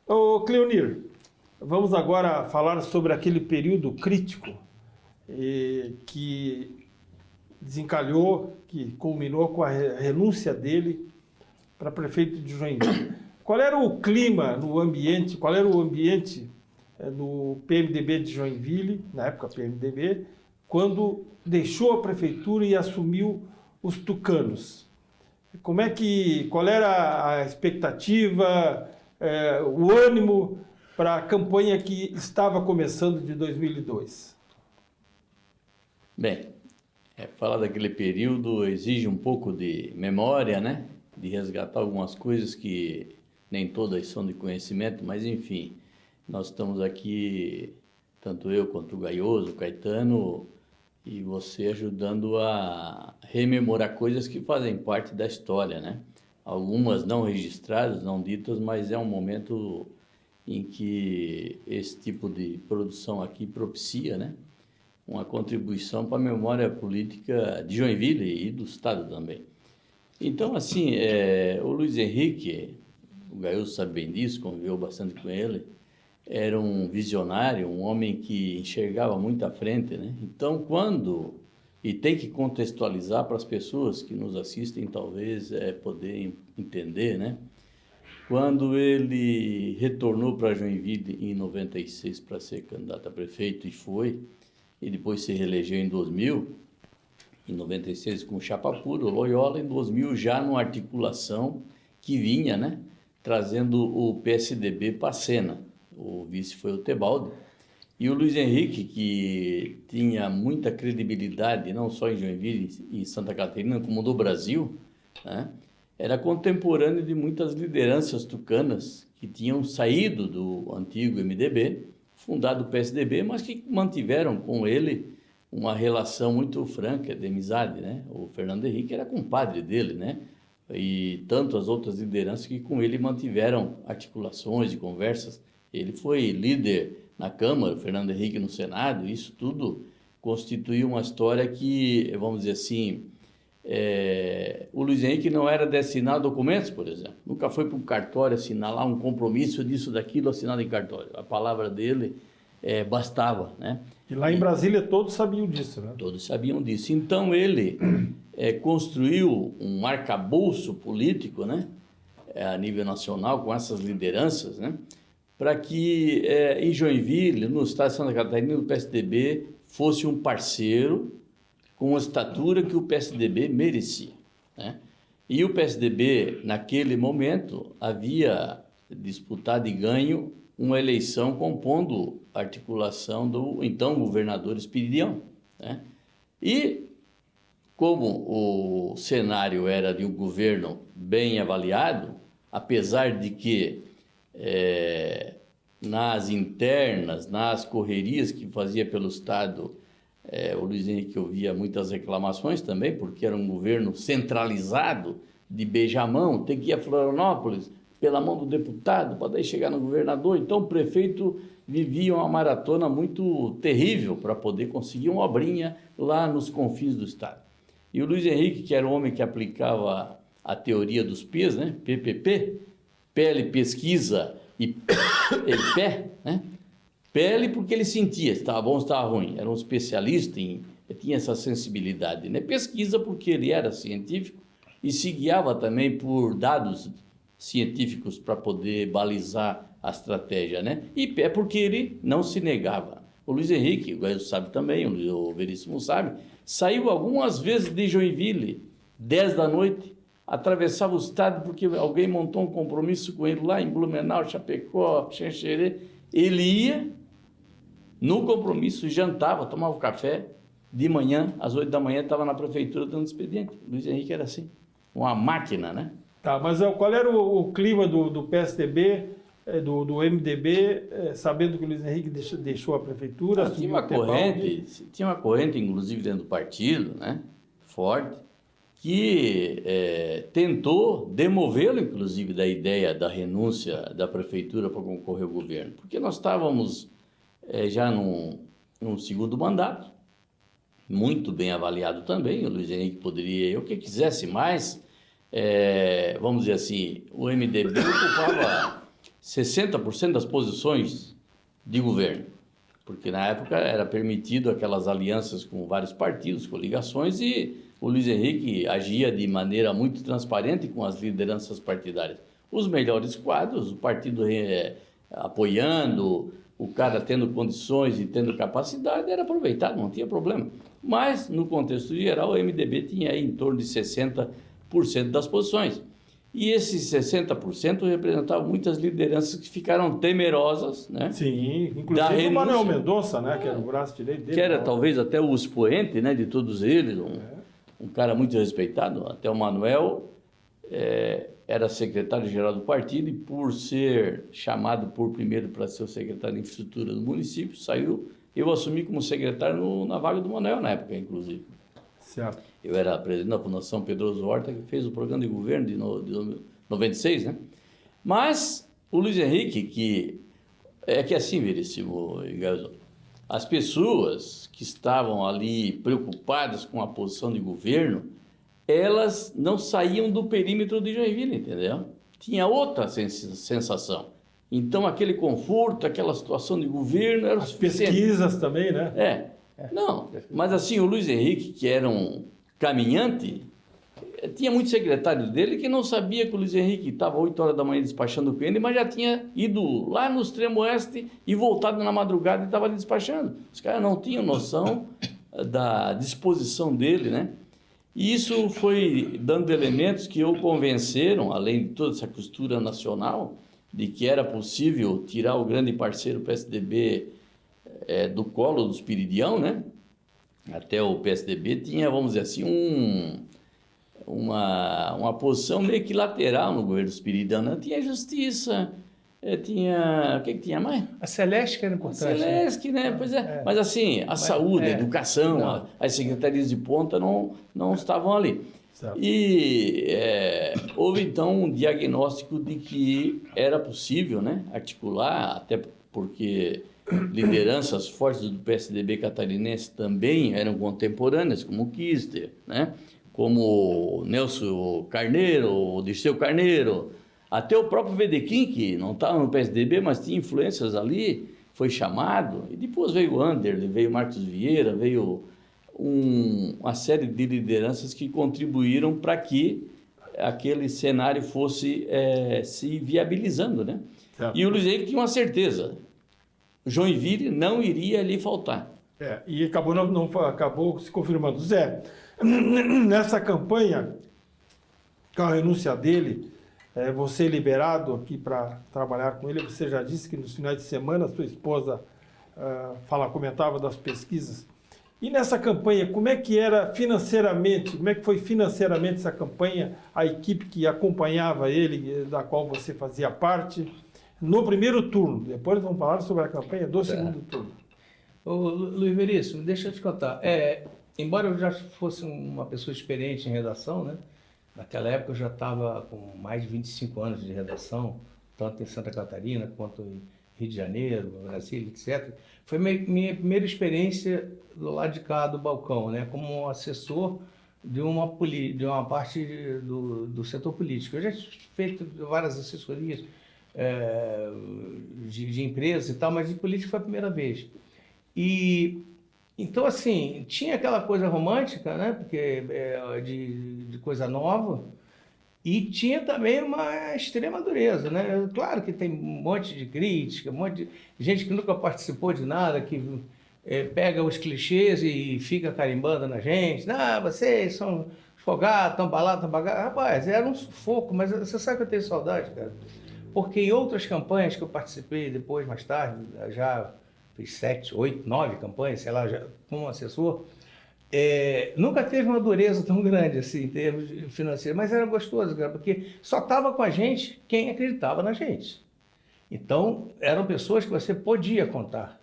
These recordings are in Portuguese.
Ô, Cleonir, vamos agora falar sobre aquele período crítico que desencalhou, que culminou com a renúncia dele para prefeito de Joinville. Qual era o clima no ambiente, qual era o ambiente no PMDB de Joinville, na época PMDB, quando deixou a prefeitura e assumiu os tucanos? Qual era a expectativa, o ânimo para a campanha que estava começando de 2002? Bem, falar daquele período exige um pouco de memória, né? De resgatar algumas coisas que nem todas são de conhecimento, mas enfim, nós estamos aqui, tanto eu quanto o Gaioso, o Caetano, e você ajudando a rememorar coisas que fazem parte da história, né? Algumas não registradas, não ditas, mas é um momento em que esse tipo de produção aqui propicia, né? Uma contribuição para a memória política de Joinville e do Estado também. Então, assim, o Luiz Henrique, o Gaioso sabe bem disso, conviveu bastante com ele, era um visionário, um homem que enxergava muito à frente, né? Então, e tem que contextualizar para as pessoas que nos assistem, talvez, poder entender, né? Quando ele retornou para Joinville em 96 para ser candidato a prefeito, e depois se reelegeu em 2000, em 96 com chapa pura, o Loyola, em 2000 já numa articulação que vinha, né? Trazendo o PSDB para a cena. O vice foi o Tebaldi. E o Luiz Henrique, que tinha muita credibilidade, não só em Joinville e em Santa Catarina, como no Brasil, né? Era contemporâneo de muitas lideranças tucanas que tinham saído do antigo MDB, fundado o PSDB, mas que mantiveram com ele uma relação muito franca de amizade, né? O Fernando Henrique era compadre dele, né? E tanto as outras lideranças que com ele mantiveram articulações e conversas. Ele foi líder na Câmara, o Fernando Henrique no Senado, isso tudo constituiu uma história que, vamos dizer assim, o Luiz Henrique não era de assinar documentos, por exemplo. Nunca foi para um cartório assinar lá um compromisso disso, daquilo, assinado em cartório. A palavra dele bastava, né? E lá em Brasília todos sabiam disso, né? Todos sabiam disso. Então ele construiu um arcabouço político, né? A nível nacional, com essas lideranças, né? Para que em Joinville, no estado de Santa Catarina, o PSDB fosse um parceiro com a estatura que o PSDB merecia, né? E o PSDB, naquele momento, havia disputado e ganho uma eleição compondo a articulação do então governador Espiridião, né? E como o cenário era de um governo bem avaliado, apesar de que nas internas, nas correrias que fazia pelo Estado, o Luiz Henrique ouvia muitas reclamações também, porque era um governo centralizado, de beijamão, tem que ir a Florianópolis pela mão do deputado para daí chegar no governador. Então o prefeito vivia uma maratona muito terrível para poder conseguir uma obrinha lá nos confins do Estado. E o Luiz Henrique, que era o homem que aplicava a teoria dos P's, né? PPP, pele, pesquisa e pé, né? Pele porque ele sentia se estava bom ou se estava ruim. Era um especialista, tinha essa sensibilidade, né? Pesquisa porque ele era científico e se guiava também por dados científicos para poder balizar a estratégia, né? E pé porque ele não se negava. O Luiz Henrique, o Gaioso sabe também, o Veríssimo sabe, saiu algumas vezes de Joinville, 10 da noite, atravessava o estado porque alguém montou um compromisso com ele lá em Blumenau, Chapecó, Xanxerê. Ele ia no compromisso, jantava, tomava café, de manhã, às 8 da manhã, estava na prefeitura dando expediente. O Luiz Henrique era assim, uma máquina, né? Tá, mas qual era o clima do PSDB, do MDB, sabendo que o Luiz Henrique deixou a prefeitura? Tinha uma corrente, inclusive, dentro do partido, né? Forte, que tentou demovê-lo, inclusive, da ideia da renúncia da prefeitura para concorrer ao governo, porque nós estávamos já num segundo mandato, muito bem avaliado também. O Luiz Henrique poderia ir o que quisesse mais, vamos dizer assim, o MDB ocupava 60% das posições de governo, porque na época era permitido aquelas alianças com vários partidos, coligações, e o Luiz Henrique agia de maneira muito transparente com as lideranças partidárias. Os melhores quadros, o partido apoiando, o cara tendo condições e tendo capacidade, era aproveitado, não tinha problema. Mas, no contexto geral, o MDB tinha aí em torno de 60% das posições. E esses 60% representavam muitas lideranças que ficaram temerosas, né? Sim, inclusive o Manuel Mendonça, né? Que era o braço direito dele. Que era talvez até o expoente, né, de todos eles, um cara muito respeitado. Até o Manuel era secretário-geral do partido e, por ser chamado primeiro para ser o secretário de infraestrutura do município, saiu. Eu assumi como secretário na vaga do Manuel na época, inclusive. Certo. Eu era presidente da Fundação Pedroso Horta, que fez o programa de governo de 96, né? Mas o Luiz Henrique, que assim, Veríssimo, as pessoas que estavam ali preocupadas com a posição de governo, elas não saíam do perímetro de Joinville, entendeu? Tinha outra sensação. Então, aquele conforto, aquela situação de governo era o suficiente. As pesquisas também, né? Não, mas assim, o Luiz Henrique, que era um caminhante, tinha muitos secretários dele que não sabia que o Luiz Henrique estava 8 horas da manhã despachando com ele, mas já tinha ido lá no extremo oeste e voltado na madrugada e estava despachando. Os caras não tinham noção da disposição dele, né? E isso foi dando elementos que o convenceram, além de toda essa costura nacional, de que era possível tirar o grande parceiro PSDB do colo do Espiridião, né? Até o PSDB tinha, vamos dizer assim, uma posição meio que lateral no governo do Espiridião, né? Tinha justiça, tinha... O que tinha mais? A Celeste que era importante. A Celeste, né? Pois é. Mas assim, a saúde, a educação, as secretarias de ponta não estavam ali. Certo. E houve então um diagnóstico de que era possível, né, articular, até porque lideranças fortes do PSDB catarinense também eram contemporâneas, como o Kister, né, como Nelson Carneiro, Dirceu Carneiro, até o próprio Vedequim, que não estava no PSDB, mas tinha influências ali, foi chamado, e depois veio o Anderle, veio Marcos Vieira, veio uma série de lideranças que contribuíram para que aquele cenário fosse se viabilizando, né? Certo. E o Luiz Henrique tinha uma certeza, Joinville não iria lhe faltar. E acabou se confirmando. Zé, nessa campanha, com a renúncia dele, você liberado aqui para trabalhar com ele, você já disse que nos finais de semana sua esposa comentava das pesquisas. E nessa campanha, como é que era financeiramente? Como é que foi financeiramente essa campanha? A equipe que acompanhava ele, da qual você fazia parte, no primeiro turno. Depois vamos falar sobre a campanha do segundo turno. Ô, Luiz Veríssimo, deixa eu te contar. Embora eu já fosse uma pessoa experiente em redação, né? Naquela época eu já estava com mais de 25 anos de redação, tanto em Santa Catarina quanto em Rio de Janeiro, Brasília, etc. Foi minha primeira experiência do lado de cá do balcão, né? Como assessor de uma parte do setor político. Eu já tinha feito várias assessorias de empresas e tal, mas de política foi a primeira vez. Então, assim, tinha aquela coisa romântica, né? Porque de coisa nova. E tinha também uma extrema dureza, né? Claro que tem um monte de crítica, um monte de gente que nunca participou de nada, que pega os clichês e fica carimbando na gente. Não, vocês são folgados, tão balados, tão bagados. Rapaz, era um sufoco, mas você sabe que eu tenho saudade, cara. Porque em outras campanhas que eu participei depois, mais tarde, já fiz 7, 8, 9 campanhas, sei lá, já, como assessor, nunca teve uma dureza tão grande assim, em termos financeiros, mas era gostoso, cara, porque só estava com a gente quem acreditava na gente. Então, eram pessoas que você podia contar,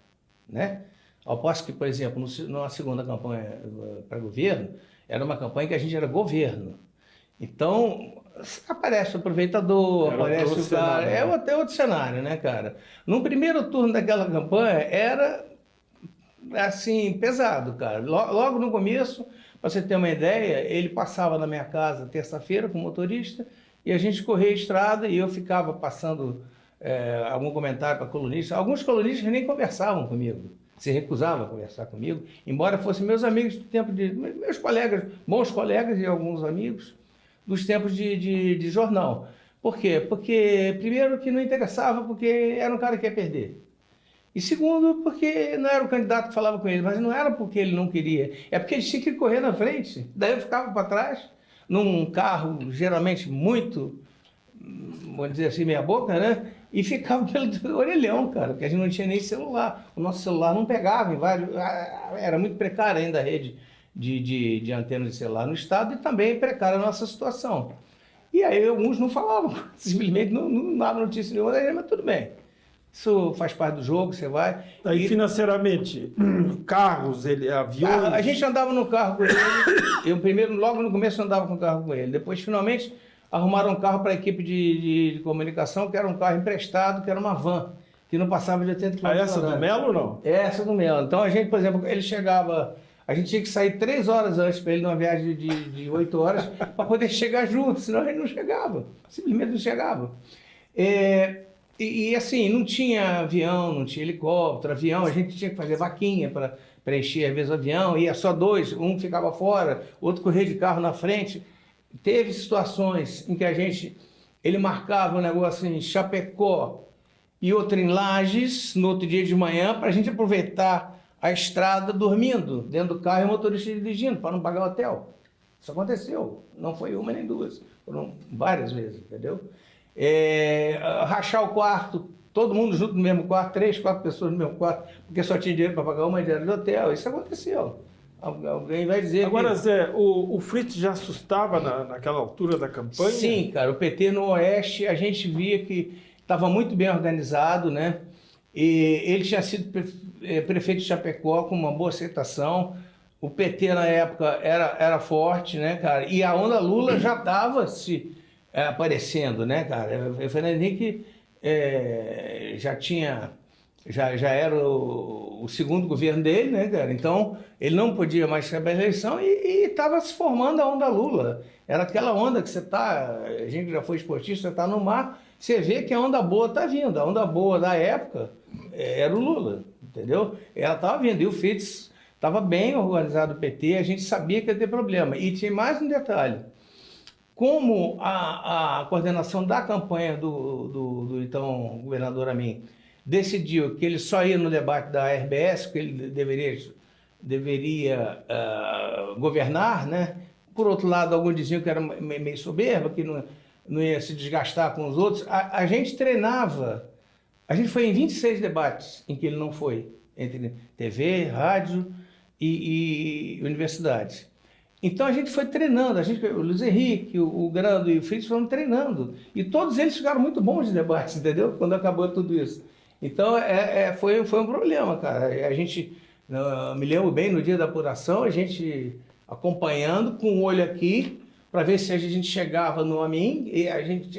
né? Ao passo que, por exemplo, numa segunda campanha para governo, era uma campanha que a gente era governo. Então, aparece o aproveitador, aparece o cara... É outro cenário, né, cara? No primeiro turno daquela campanha, era... assim, pesado, cara. Logo no começo, para você ter uma ideia, ele passava na minha casa terça-feira com o motorista e a gente corria a estrada e eu ficava passando algum comentário para colunista. Alguns colunistas nem conversavam comigo, se recusavam a conversar comigo, embora fossem meus amigos do tempo meus colegas, bons colegas e alguns amigos dos tempos de jornal. Por quê? Porque, primeiro, que não interessava, porque era um cara que ia perder. E segundo, porque não era o candidato que falava com ele, mas não era porque ele não queria, é porque ele tinha que correr na frente. Daí eu ficava para trás, num carro geralmente muito, vamos dizer assim, meia boca, né? E ficava pelo orelhão, cara, porque a gente não tinha nem celular. O nosso celular não pegava, era muito precária ainda a rede de antenas de celular no estado e também precária a nossa situação. E aí alguns não falavam, simplesmente não davam notícia nenhuma, mas tudo bem. Isso faz parte do jogo, você vai. Aí, financeiramente, carros, aviões... A gente andava no carro com ele. Eu primeiro, logo no começo, andava com o carro com ele. Depois, finalmente, arrumaram um carro para a equipe de comunicação, que era um carro emprestado, que era uma van, que não passava de 80 km. Essa do Melo ou não? Essa do Melo. Então, a gente, por exemplo, ele chegava... A gente tinha que sair 3 horas antes para ele numa viagem de 8 horas para poder chegar junto, senão ele não chegava. Simplesmente não chegava. E assim, não tinha avião, não tinha helicóptero, avião, a gente tinha que fazer vaquinha para preencher às vezes o avião, ia só 2, um ficava fora, outro corria de carro na frente. Teve situações em que ele marcava um negócio em Chapecó e outro em Lages, no outro dia de manhã, para a gente aproveitar a estrada dormindo dentro do carro e o motorista dirigindo, para não pagar o hotel. Isso aconteceu, não foi uma nem duas, foram várias vezes, entendeu? Rachar o quarto, todo mundo junto no mesmo quarto, 3, 4 pessoas no mesmo quarto, porque só tinha dinheiro para pagar uma diária de hotel. Isso aconteceu. Alguém vai dizer. Agora, Zé, o Fritz já assustava naquela altura da campanha? Sim, cara, o PT no Oeste, a gente via que estava muito bem organizado, né? E ele tinha sido prefeito de Chapecó com uma boa aceitação. O PT na época era forte, né, cara? E a onda Lula já estava aparecendo, né, cara? O Fernando Henrique já era o segundo governo dele, né, cara? Então, ele não podia mais ser para a eleição e estava se formando a onda Lula. Era aquela onda que a gente já foi esportista, está no mar, você vê que a onda boa está vindo. A onda boa da época era o Lula, entendeu? Ela estava vindo. E o Fritz estava bem organizado o PT, a gente sabia que ia ter problema. E tinha mais um detalhe. Como a coordenação da campanha do então governador Amin decidiu que ele só ia no debate da RBS, que ele deveria governar, né? Por outro lado, alguns diziam que era meio soberba, que não ia se desgastar com os outros. A gente treinava, a gente foi em 26 debates em que ele não foi, entre TV, rádio e universidades. Então a gente foi treinando, o Luiz Henrique, o Grando e o Fritz foram treinando. E todos eles ficaram muito bons de debates, entendeu? Quando acabou tudo isso. Então foi um problema, cara. A gente, me lembro bem, no dia da apuração, a gente acompanhando com o olho aqui, para ver se a gente chegava no Amin, e a gente,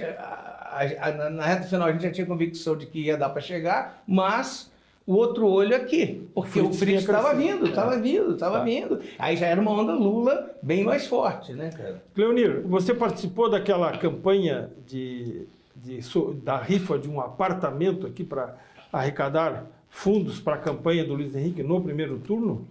na reta final, a gente já tinha convicção de que ia dar para chegar, mas o outro olho aqui, porque o Fritz estava vindo. Aí já era uma onda Lula bem mais forte, né, cara? Cleonir, você participou daquela campanha da rifa de um apartamento aqui para arrecadar fundos para a campanha do Luiz Henrique no primeiro turno?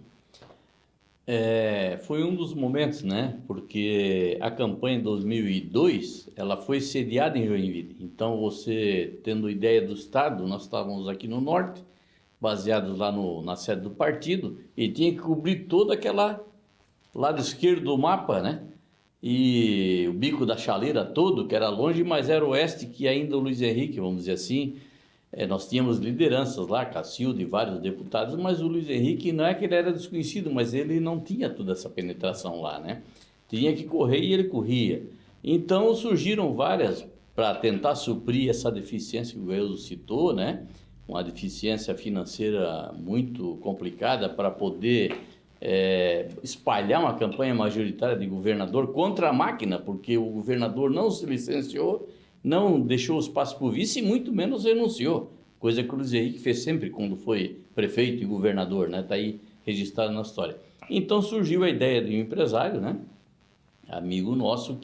Foi um dos momentos, né? Porque a campanha de 2002, ela foi sediada em Joinville. Então, você tendo ideia do estado, nós estávamos aqui no norte, baseados lá na sede do partido, e tinha que cobrir toda aquela lado esquerdo do mapa, né? E o Bico da Chaleira todo, que era longe, mas era oeste, que ainda o Luiz Henrique, vamos dizer assim, nós tínhamos lideranças lá, Cacildo e vários deputados, mas o Luiz Henrique não é que ele era desconhecido, mas ele não tinha toda essa penetração lá, né? Tinha que correr e ele corria. Então surgiram várias para tentar suprir essa deficiência que o Elzo citou, né? Uma deficiência financeira muito complicada para poder espalhar uma campanha majoritária de governador contra a máquina, porque o governador não se licenciou, não deixou espaço para o vice e muito menos renunciou, coisa que o Luiz Henrique fez sempre quando foi prefeito e governador, né? Está aí registrado na história. Então surgiu a ideia de um empresário, né? Amigo nosso,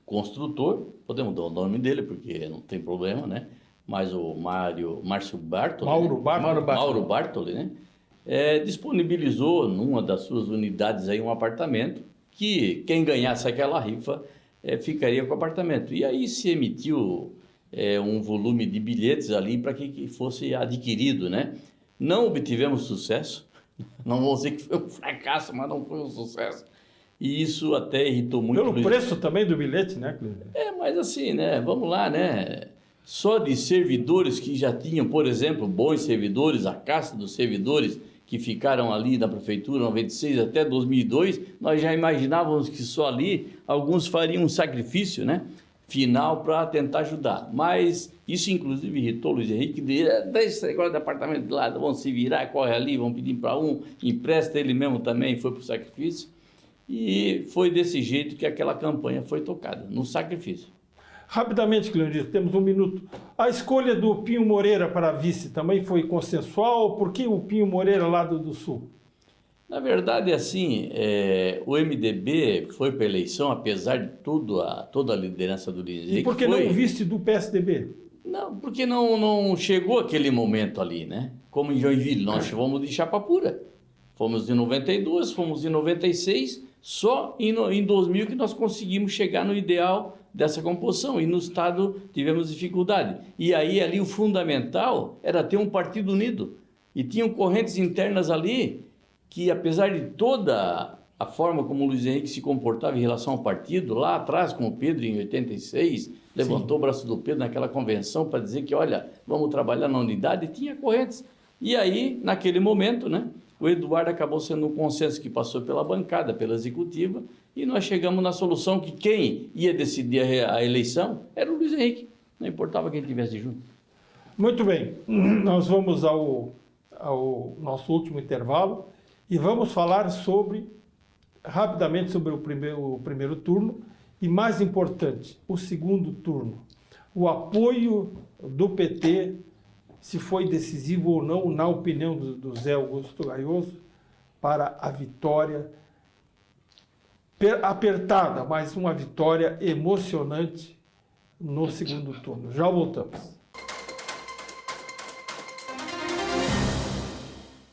construtor, podemos dar o nome dele porque não tem problema, né? mais o Márcio Bartoli, Mauro Bartoli, né? Disponibilizou numa das suas unidades aí um apartamento que quem ganhasse aquela rifa ficaria com o apartamento. E aí se emitiu um volume de bilhetes ali para que fosse adquirido, né? Não obtivemos sucesso, não vou dizer que foi um fracasso, mas não foi um sucesso. E isso até irritou muito. Pelo preço também do bilhete, né, Cleber? Mas assim, né? Vamos lá, né? Só de servidores que já tinham, por exemplo, bons servidores, a casta dos servidores que ficaram ali na prefeitura 96 até 2002, nós já imaginávamos que só ali alguns fariam um sacrifício, né? Final para tentar ajudar. Mas isso inclusive irritou o Luiz Henrique, deixa esse negócio do apartamento de lado, vão se virar, corre ali, vão pedir para um, empresta, ele mesmo também foi para o sacrifício. E foi desse jeito que aquela campanha foi tocada, no sacrifício. Rapidamente, Cleonir, temos um minuto. A escolha do Pinho Moreira para vice também foi consensual? Por que o Pinho Moreira lá do Sul? Na verdade, assim, o MDB foi para a eleição, apesar de toda a liderança do Luiz Henrique. E por que não o vice do PSDB? Não, porque não chegou aquele momento ali, né? Como em Joinville, nós fomos de chapa pura. Fomos em 92, fomos em 96, só em 2000 que nós conseguimos chegar no ideal dessa composição. E no Estado tivemos dificuldade. E aí ali o fundamental era ter um partido unido. E tinham correntes internas ali que, apesar de toda a forma como o Luiz Henrique se comportava em relação ao partido, lá atrás com o Pedro em 86, levantou o braço do Pedro naquela convenção para dizer que, olha, vamos trabalhar na unidade, e tinha correntes. E aí, naquele momento, né, o Eduardo acabou sendo um consenso que passou pela bancada, pela executiva, e nós chegamos na solução que quem ia decidir a eleição era o Luiz Henrique, não importava quem estivesse junto. Muito bem, nós vamos ao nosso último intervalo e vamos falar rapidamente sobre o primeiro turno e, mais importante, o segundo turno. O apoio do PT, se foi decisivo ou não, na opinião do Zé Augusto Gaioso, para a vitória apertada, mas uma vitória emocionante no segundo turno. Já voltamos.